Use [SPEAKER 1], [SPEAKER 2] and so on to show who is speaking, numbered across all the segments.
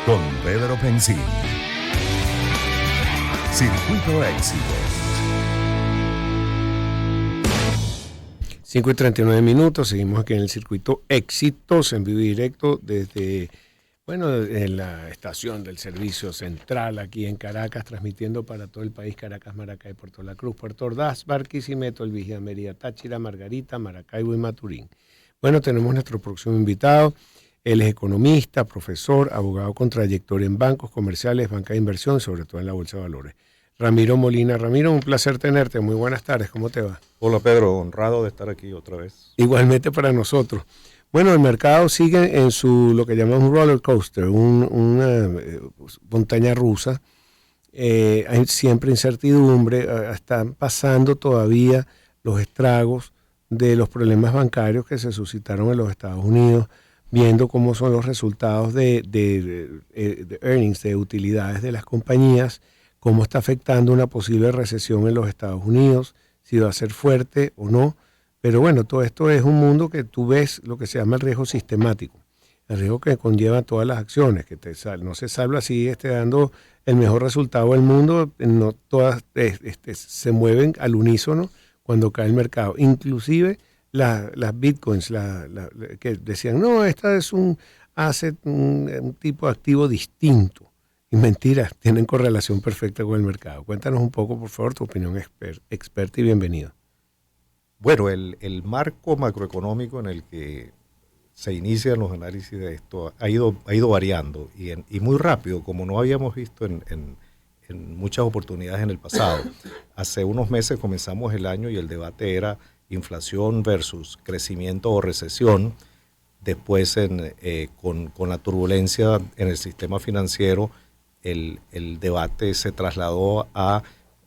[SPEAKER 1] con Pedro Pensil. Circuito Éxitos.
[SPEAKER 2] 5:39, seguimos aquí en el Circuito Éxitos, en vivo y directo desde, en la estación del Servicio Central aquí en Caracas, transmitiendo para todo el país: Caracas, Maracay, Puerto La Cruz, Puerto Ordaz, Barquisimeto, El Vigía, Mérida, Táchira, Margarita, Maracaibo y Maturín. Bueno, tenemos nuestro próximo invitado. Él es economista, profesor, abogado con trayectoria en bancos comerciales, banca de inversión, sobre todo en la Bolsa de Valores. Ramiro Molina. Ramiro, un placer tenerte. Muy buenas tardes. ¿Cómo te va?
[SPEAKER 3] Hola Pedro, honrado de estar aquí otra vez.
[SPEAKER 2] Igualmente para nosotros. Bueno, el mercado sigue en lo que llamamos roller coaster, una montaña rusa. Hay siempre incertidumbre. Están pasando todavía los estragos de los problemas bancarios que se suscitaron en los Estados Unidos, viendo cómo son los resultados de earnings, de utilidades de las compañías, cómo está afectando una posible recesión en los Estados Unidos, si va a ser fuerte o no. Pero bueno, todo esto es un mundo que tú ves lo que se llama el riesgo sistemático, el riesgo que conlleva todas las acciones, que no se salva así dando el mejor resultado del mundo, no todas se mueven al unísono cuando cae el mercado. Inclusive las bitcoins, que decían, no, esta es un asset, un tipo de activo distinto. Y mentira, tienen correlación perfecta con el mercado. Cuéntanos un poco, por favor, tu opinión experta y bienvenido.
[SPEAKER 3] Bueno, el marco macroeconómico en el que se inician los análisis de esto ha ido variando y muy rápido, como no habíamos visto en muchas oportunidades en el pasado. Hace unos meses comenzamos el año y el debate era inflación versus crecimiento o recesión. Después, con la turbulencia en el sistema financiero, el debate se trasladó a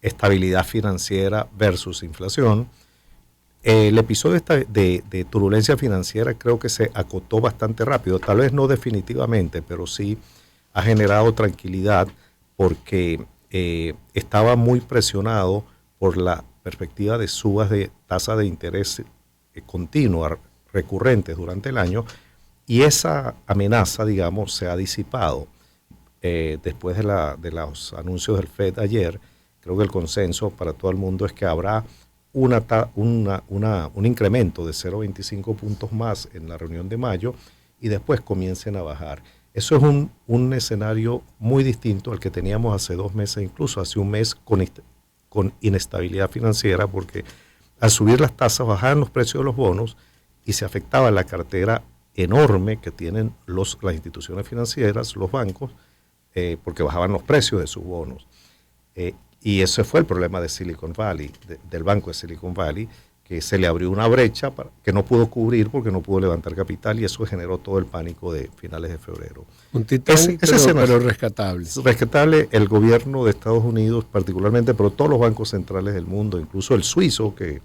[SPEAKER 3] estabilidad financiera versus inflación. El episodio de turbulencia financiera creo que se acotó bastante rápido, tal vez no definitivamente, pero sí ha generado tranquilidad porque estaba muy presionado por la perspectiva de subas de tasa de interés continua, recurrentes durante el año, y esa amenaza, digamos, se ha disipado. Después de los anuncios del FED ayer, creo que el consenso para todo el mundo es que habrá un incremento de 0,25 puntos más en la reunión de mayo y después comiencen a bajar. Eso es un escenario muy distinto al que teníamos hace 2 meses, incluso hace un mes, con inestabilidad financiera, porque al subir las tasas bajaban los precios de los bonos y se afectaba la cartera enorme que tienen las instituciones financieras, los bancos, porque bajaban los precios de sus bonos. Y ese fue el problema de Silicon Valley, del banco de Silicon Valley, que se le abrió una brecha que no pudo cubrir porque no pudo levantar capital, y eso generó todo el pánico de finales de febrero.
[SPEAKER 2] Un Titanic, pero rescatable.
[SPEAKER 3] Rescatable. El gobierno de Estados Unidos particularmente, pero todos los bancos centrales del mundo, incluso el suizo, que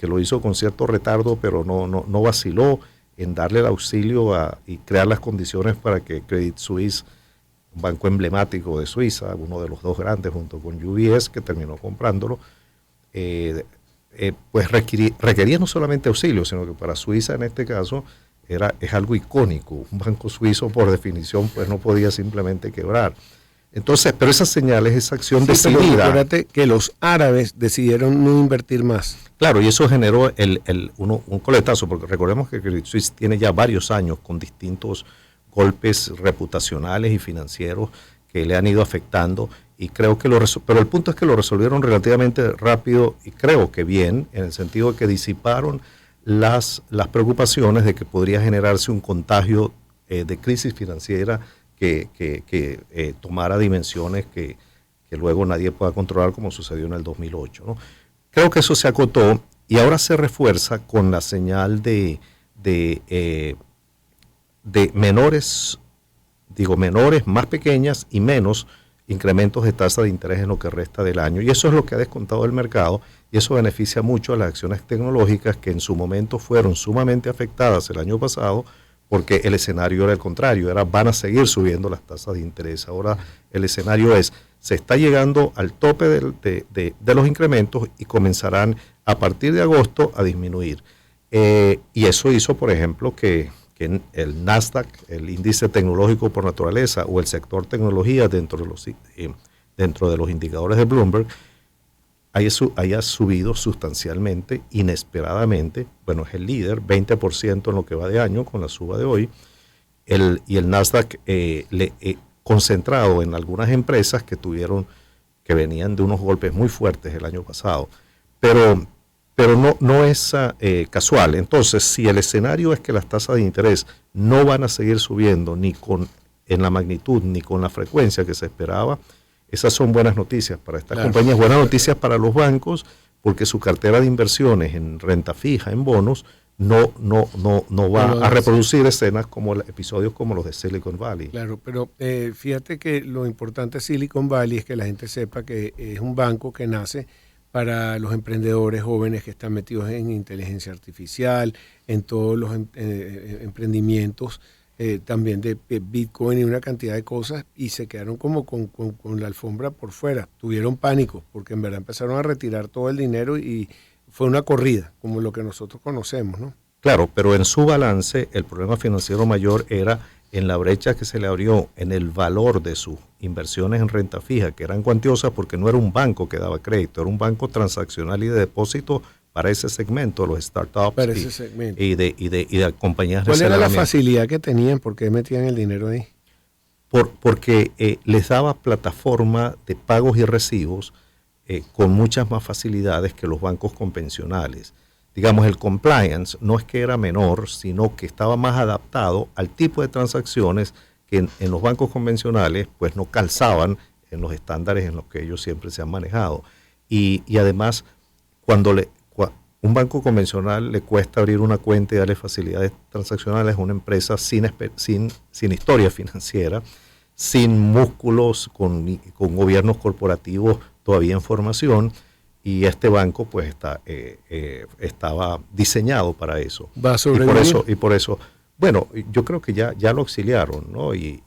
[SPEAKER 3] lo hizo con cierto retardo, pero no vaciló en darle el auxilio y crear las condiciones para que Credit Suisse, un banco emblemático de Suiza, uno de los 2 grandes junto con UBS, que terminó comprándolo, pues requería no solamente auxilio, sino que para Suiza en este caso es algo icónico. Un banco suizo por definición pues no podía simplemente quebrar. Entonces, pero esas señales, esa acción decidida.
[SPEAKER 2] Pero acuérdate que los árabes decidieron no invertir más.
[SPEAKER 3] Claro, y eso generó un coletazo, porque recordemos que Credit Suisse tiene ya varios años con distintos golpes reputacionales y financieros que le han ido afectando, y creo que pero el punto es que lo resolvieron relativamente rápido y creo que bien, en el sentido de que disiparon las preocupaciones de que podría generarse un contagio de crisis financiera que tomara dimensiones que luego nadie pueda controlar, como sucedió en el 2008, ¿no? Creo que eso se acotó y ahora se refuerza con la señal de menores, más pequeñas y menos incrementos de tasa de interés en lo que resta del año. Y eso es lo que ha descontado el mercado, y eso beneficia mucho a las acciones tecnológicas que en su momento fueron sumamente afectadas el año pasado, porque el escenario era el contrario, van a seguir subiendo las tasas de interés. Ahora el escenario se está llegando al tope de los incrementos y comenzarán a partir de agosto a disminuir. Y eso hizo, por ejemplo, que que el Nasdaq, el índice tecnológico por naturaleza, o el sector tecnología dentro de los indicadores de Bloomberg, haya subido sustancialmente, inesperadamente. Bueno, es el líder, 20% en lo que va de año con la suba de hoy. Y el Nasdaq concentrado en algunas empresas que venían de unos golpes muy fuertes el año pasado. Pero no es casual. Entonces, si el escenario es que las tasas de interés no van a seguir subiendo en la magnitud ni con la frecuencia que se esperaba, esas son buenas noticias para estas compañías, buenas noticias para los bancos, porque su cartera de inversiones en renta fija, en bonos, no va a reproducir escenas episodios como los de Silicon Valley.
[SPEAKER 2] Claro, pero fíjate que lo importante de Silicon Valley es que la gente sepa que es un banco que nace para los emprendedores jóvenes que están metidos en inteligencia artificial, en todos los emprendimientos también de Bitcoin y una cantidad de cosas, y se quedaron como con la alfombra por fuera. Tuvieron pánico porque en verdad empezaron a retirar todo el dinero y fue una corrida, como lo que nosotros conocemos, ¿no?
[SPEAKER 3] Claro, pero en su balance el problema financiero mayor era en la brecha que se le abrió en el valor de sus inversiones en renta fija, que eran cuantiosas porque no era un banco que daba crédito, era un banco transaccional y de depósito para ese segmento, los startups y de compañías de
[SPEAKER 2] ¿Cuál era la facilidad que tenían? ¿Por qué metían el dinero ahí?
[SPEAKER 3] Porque les daba plataforma de pagos y recibos con muchas más facilidades que los bancos convencionales. Digamos, el compliance no es que era menor, sino que estaba más adaptado al tipo de transacciones que en los bancos convencionales pues no calzaban en los estándares en los que ellos siempre se han manejado. Y además, cuando un banco convencional le cuesta abrir una cuenta y darle facilidades transaccionales a una empresa sin historia financiera, sin músculos, con gobiernos corporativos todavía en formación, y este banco pues estaba diseñado para eso.
[SPEAKER 2] ¿Va a sobrevivir?
[SPEAKER 3] Y por eso, bueno, yo creo que ya lo auxiliaron, ¿no? Y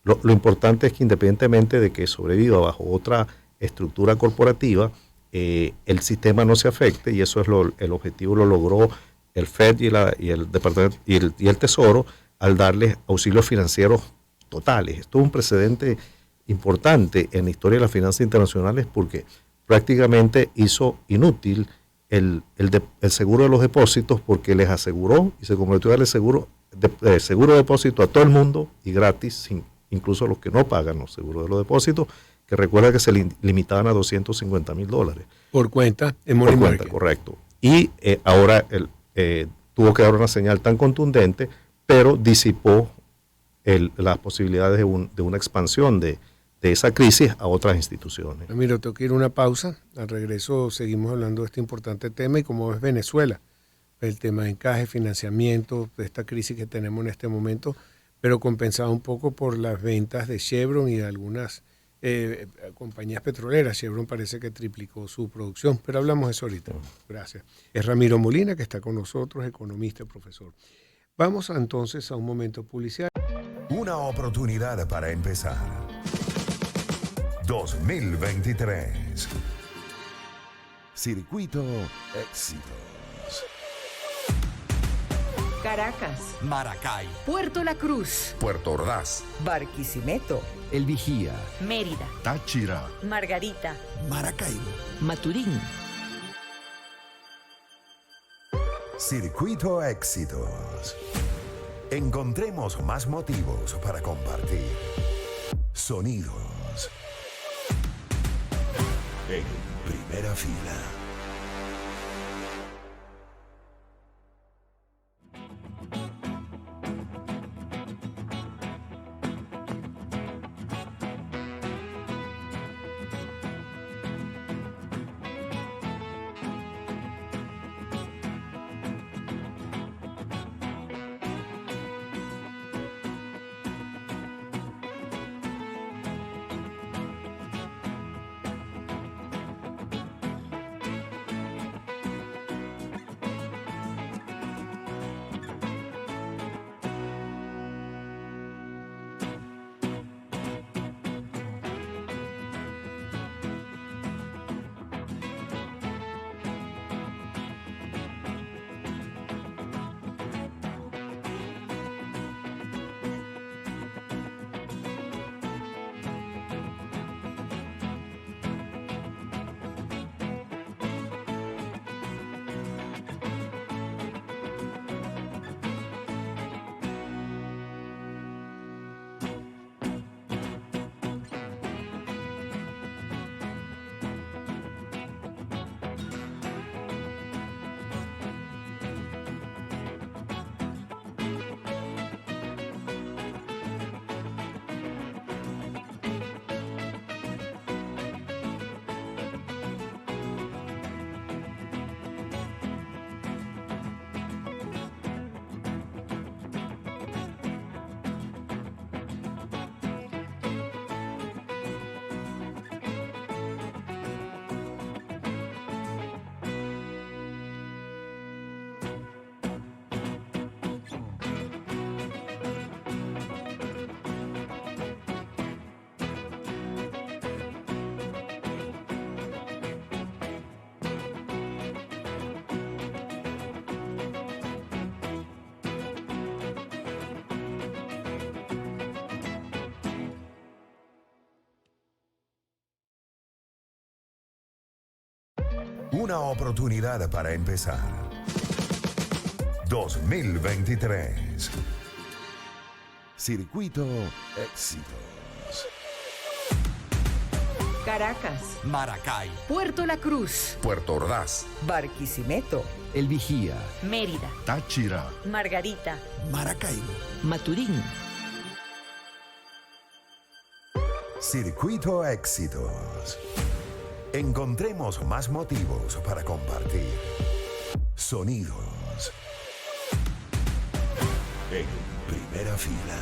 [SPEAKER 3] lo importante es que independientemente de que sobreviva bajo otra estructura corporativa, el sistema no se afecte, y eso es el objetivo, lo logró el Fed y el Departamento y el Tesoro al darles auxilios financieros totales. Esto es un precedente importante en la historia de las finanzas internacionales porque prácticamente hizo inútil el seguro de los depósitos, porque les aseguró y se convirtió en darle seguro de depósito a todo el mundo y gratis, incluso a los que no pagan los seguros de los depósitos, que recuerda que se limitaban a $250,000.
[SPEAKER 2] Por cuenta, en money market.
[SPEAKER 3] Correcto. Y ahora tuvo que dar una señal tan contundente, pero disipó las posibilidades de una expansión de esa crisis a otras instituciones.
[SPEAKER 2] Mira, tengo que ir a una pausa. Al regreso seguimos hablando de este importante tema y cómo es Venezuela, el tema de encaje, financiamiento, de esta crisis que tenemos en este momento, pero compensado un poco por las ventas de Chevron y de algunas compañías petroleras. Chevron parece que triplicó su producción, pero hablamos de eso ahorita. Gracias. Es Ramiro Molina, que está con nosotros, economista, profesor. Vamos entonces a un momento publicitario.
[SPEAKER 1] Una oportunidad para empezar. 2023. Circuito Éxitos.
[SPEAKER 4] Caracas,
[SPEAKER 5] Maracay,
[SPEAKER 4] Puerto La Cruz,
[SPEAKER 1] Puerto Ordaz.
[SPEAKER 4] Barquisimeto,
[SPEAKER 5] El Vigía,
[SPEAKER 4] Mérida,
[SPEAKER 1] Táchira.
[SPEAKER 4] Margarita,
[SPEAKER 5] Maracaibo,
[SPEAKER 4] Maturín.
[SPEAKER 1] Circuito Éxitos. Encontremos más motivos para compartir. Sonidos. En primera fila. Una oportunidad para empezar. 2023. Circuito Éxitos.
[SPEAKER 4] Caracas,
[SPEAKER 5] Maracay,
[SPEAKER 4] Puerto La Cruz,
[SPEAKER 1] Puerto Ordaz.
[SPEAKER 4] Barquisimeto,
[SPEAKER 5] El Vigía,
[SPEAKER 4] Mérida,
[SPEAKER 1] Táchira.
[SPEAKER 4] Margarita,
[SPEAKER 5] Maracaibo,
[SPEAKER 4] Maturín.
[SPEAKER 1] Circuito Éxitos. Encontremos más motivos para compartir. Sonidos. En primera fila.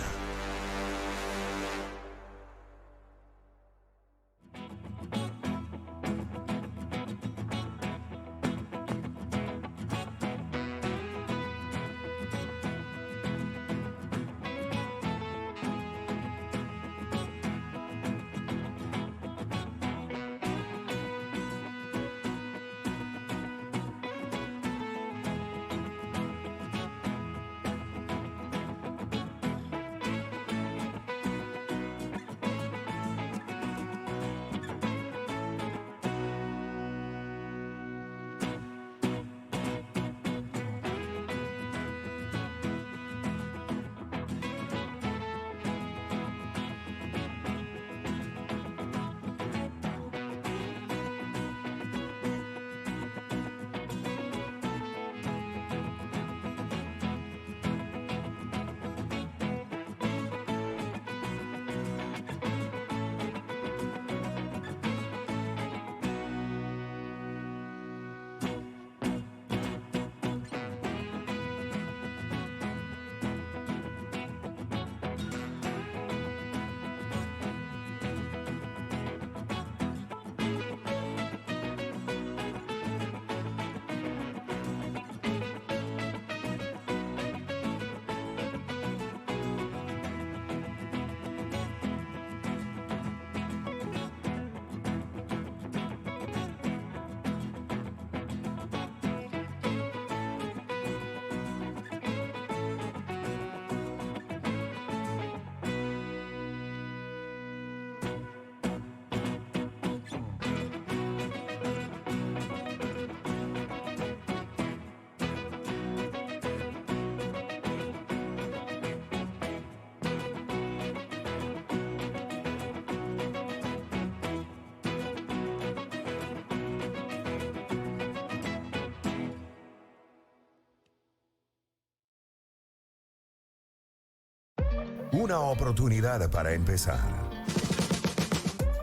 [SPEAKER 1] Una oportunidad para empezar.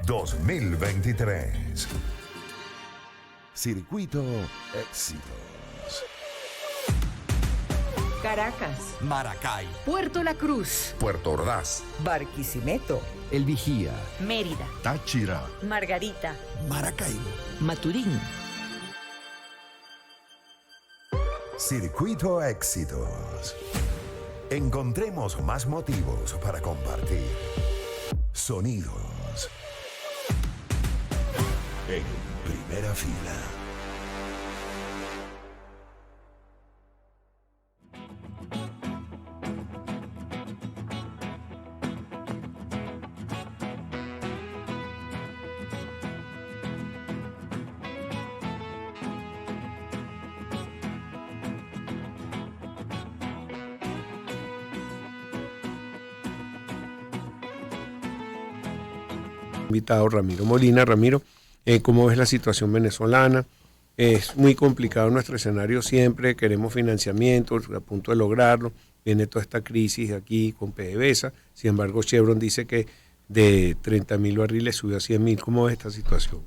[SPEAKER 1] 2023. Circuito Éxitos.
[SPEAKER 4] Caracas,
[SPEAKER 5] Maracay,
[SPEAKER 4] Puerto La Cruz,
[SPEAKER 1] Puerto Ordaz.
[SPEAKER 4] Barquisimeto,
[SPEAKER 5] El Vigía,
[SPEAKER 4] Mérida,
[SPEAKER 1] Táchira.
[SPEAKER 4] Margarita,
[SPEAKER 5] Maracaibo,
[SPEAKER 4] Maturín.
[SPEAKER 1] Circuito Éxitos. Encontremos más motivos para compartir. Sonidos. En primera fila.
[SPEAKER 2] Invitado Ramiro Molina. Ramiro, ¿cómo ves la situación venezolana? Es muy complicado nuestro escenario siempre, queremos financiamiento, a punto de lograrlo, viene toda esta crisis aquí con PDVSA, sin embargo Chevron dice que de 30.000 barriles subió a 100.000. ¿Cómo ves esta situación?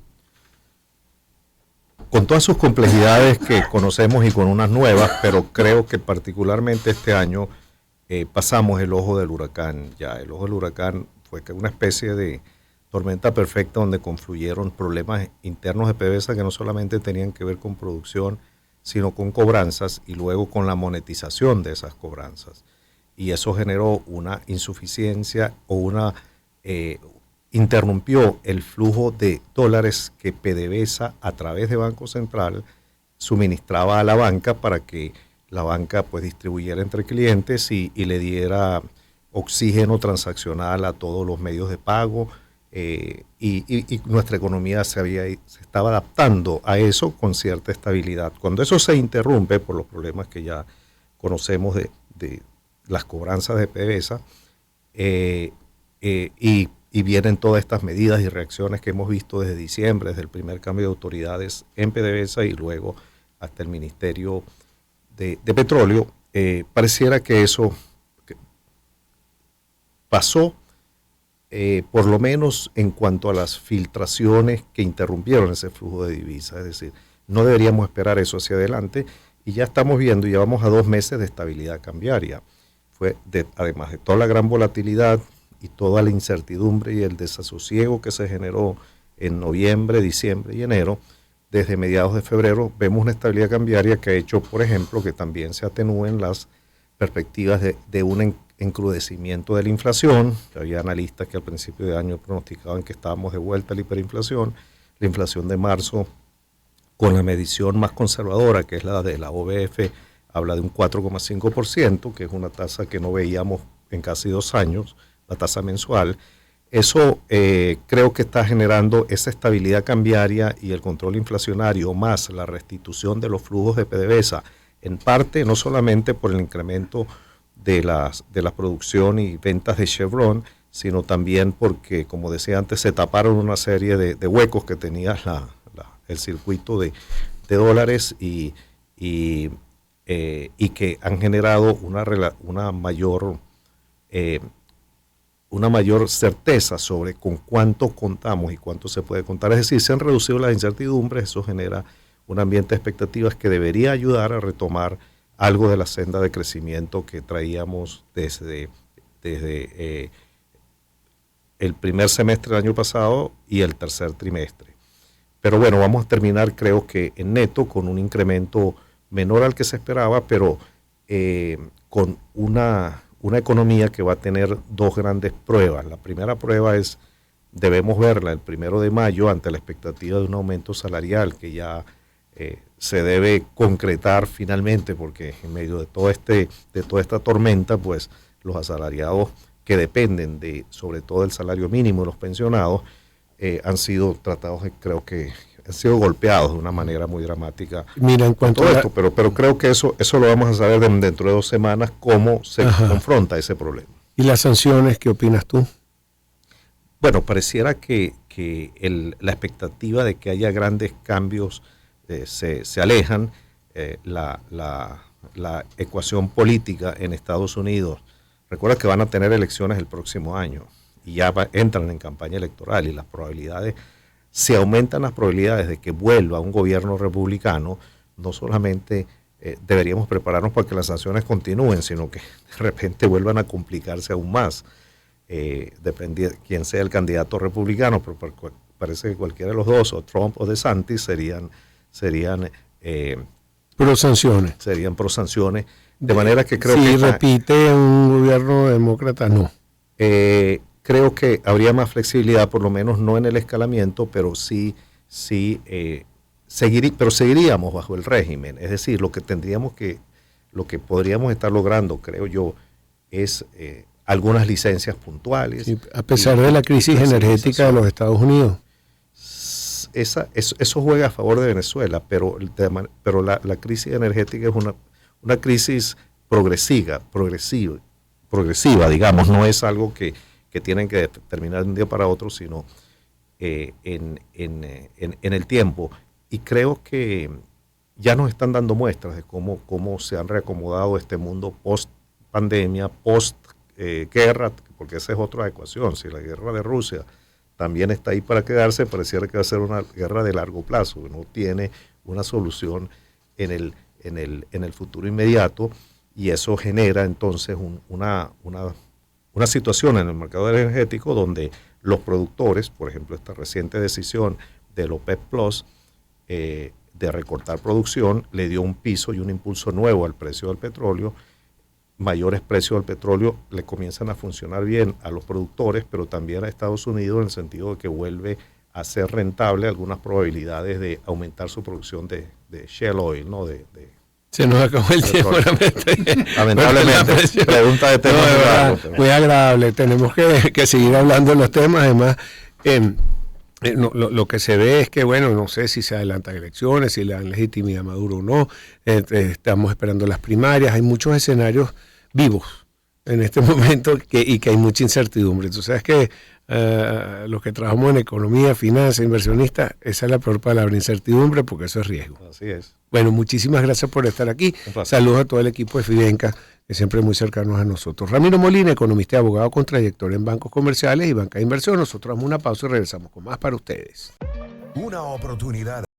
[SPEAKER 3] Con todas sus complejidades que conocemos y con unas nuevas, pero creo que particularmente este año pasamos el ojo del huracán. Ya el ojo del huracán fue una especie de tormenta perfecta donde confluyeron problemas internos de PDVSA que no solamente tenían que ver con producción, sino con cobranzas y luego con la monetización de esas cobranzas. Y eso generó una insuficiencia o interrumpió el flujo de dólares que PDVSA a través de Banco Central suministraba a la banca para que la banca pues distribuyera entre clientes y le diera oxígeno transaccional a todos los medios de pago y nuestra economía se estaba adaptando a eso con cierta estabilidad. Cuando eso se interrumpe por los problemas que ya conocemos de las cobranzas de PDVSA, y vienen todas estas medidas y reacciones que hemos visto desde diciembre, desde el primer cambio de autoridades en PDVSA y luego hasta el Ministerio de Petróleo, pareciera que eso pasó, por lo menos en cuanto a las filtraciones que interrumpieron ese flujo de divisas. Es decir, no deberíamos esperar eso hacia adelante y ya estamos viendo, ya vamos a 2 meses de estabilidad cambiaria. Además de toda la gran volatilidad y toda la incertidumbre y el desasosiego que se generó en noviembre, diciembre y enero, desde mediados de febrero vemos una estabilidad cambiaria que ha hecho, por ejemplo, que también se atenúen las perspectivas de un encrudecimiento de la inflación. Había analistas que al principio de año pronosticaban que estábamos de vuelta a la hiperinflación. La inflación de marzo, con la medición más conservadora, que es la de la OBF, habla de un 4,5%, que es una tasa que no veíamos en casi 2 años, la tasa mensual. Eso creo que está generando esa estabilidad cambiaria y el control inflacionario, más la restitución de los flujos de PDVSA, en parte no solamente por el incremento de la producción y ventas de Chevron, sino también porque, como decía antes, se taparon una serie de huecos que tenía el circuito de dólares y que han generado una mayor certeza sobre con cuánto contamos y cuánto se puede contar. Es decir, se han reducido las incertidumbres, eso genera un ambiente de expectativas que debería ayudar a retomar algo de la senda de crecimiento que traíamos desde el primer semestre del año pasado y el tercer trimestre. Pero bueno, vamos a terminar, creo que en neto, con un incremento menor al que se esperaba, pero con una economía que va a tener 2 grandes pruebas. La primera prueba debemos verla el 1 de mayo ante la expectativa de un aumento salarial que ya se debe concretar finalmente, porque en medio de toda esta tormenta, pues los asalariados que dependen sobre todo del salario mínimo de los pensionados, han sido tratados, creo que han sido golpeados de una manera muy dramática.
[SPEAKER 2] Mira, en cuanto
[SPEAKER 3] todo esto, pero creo que eso lo vamos a saber dentro de 2 semanas, cómo se confronta ese problema.
[SPEAKER 2] ¿Y las sanciones, qué opinas tú?
[SPEAKER 3] Bueno, pareciera que la expectativa de que haya grandes cambios se alejan. La ecuación política en Estados Unidos, recuerda que van a tener elecciones el próximo año y ya entran en campaña electoral, y si aumentan las probabilidades de que vuelva un gobierno republicano, no solamente deberíamos prepararnos para que las sanciones continúen, sino que de repente vuelvan a complicarse aún más. Depende de quién sea el candidato republicano, pero parece que cualquiera de los dos, o Trump o DeSantis, serían
[SPEAKER 2] pro sanciones.
[SPEAKER 3] Serían pro sanciones, de manera que creo
[SPEAKER 2] si
[SPEAKER 3] que...
[SPEAKER 2] Si repite un gobierno demócrata, no.
[SPEAKER 3] Creo que habría más flexibilidad, por lo menos no en el escalamiento, pero seguiríamos bajo el régimen. Es decir, lo que podríamos estar logrando, creo yo, es algunas licencias puntuales.
[SPEAKER 2] Sí, a pesar de la crisis energética de los Estados Unidos.
[SPEAKER 3] Eso juega a favor de Venezuela, pero la crisis energética es una crisis progresiva, digamos, no es algo que tienen que terminar de un día para otro, sino en el tiempo. Y creo que ya nos están dando muestras de cómo se han reacomodado este mundo post-pandemia, post-guerra, porque esa es otra ecuación. Si la guerra de Rusia también está ahí para quedarse, pareciera que va a ser una guerra de largo plazo, que no tiene una solución en el futuro inmediato, y eso genera entonces una situación en el mercado energético donde los productores, por ejemplo, esta reciente decisión del OPEP Plus de recortar producción, le dio un piso y un impulso nuevo al precio del petróleo. Mayores precios del petróleo le comienzan a funcionar bien a los productores, pero también a Estados Unidos, en el sentido de que vuelve a ser rentable algunas probabilidades de aumentar su producción de shale oil, ¿no?
[SPEAKER 2] Se nos acabó el tiempo,
[SPEAKER 3] lamentablemente. Pregunta de tema.
[SPEAKER 2] Muy agradable. Tenemos que seguir hablando de los temas. Además, Lo que se ve es que, bueno, no sé si se adelantan elecciones, si le dan legitimidad a Maduro o no. Estamos esperando las primarias. Hay muchos escenarios vivos en este momento y que hay mucha incertidumbre. Entonces, es que los que trabajamos en economía, finanzas, inversionistas, esa es la peor palabra, incertidumbre, porque eso es riesgo.
[SPEAKER 3] Así es.
[SPEAKER 2] Bueno, muchísimas gracias por estar aquí. Saludos a todo el equipo de Fidenca, que siempre muy cercanos a nosotros. Ramiro Molina, economista y abogado con trayectoria en bancos comerciales y banca de inversión. Nosotros damos una pausa y regresamos con más para ustedes.
[SPEAKER 1] Una oportunidad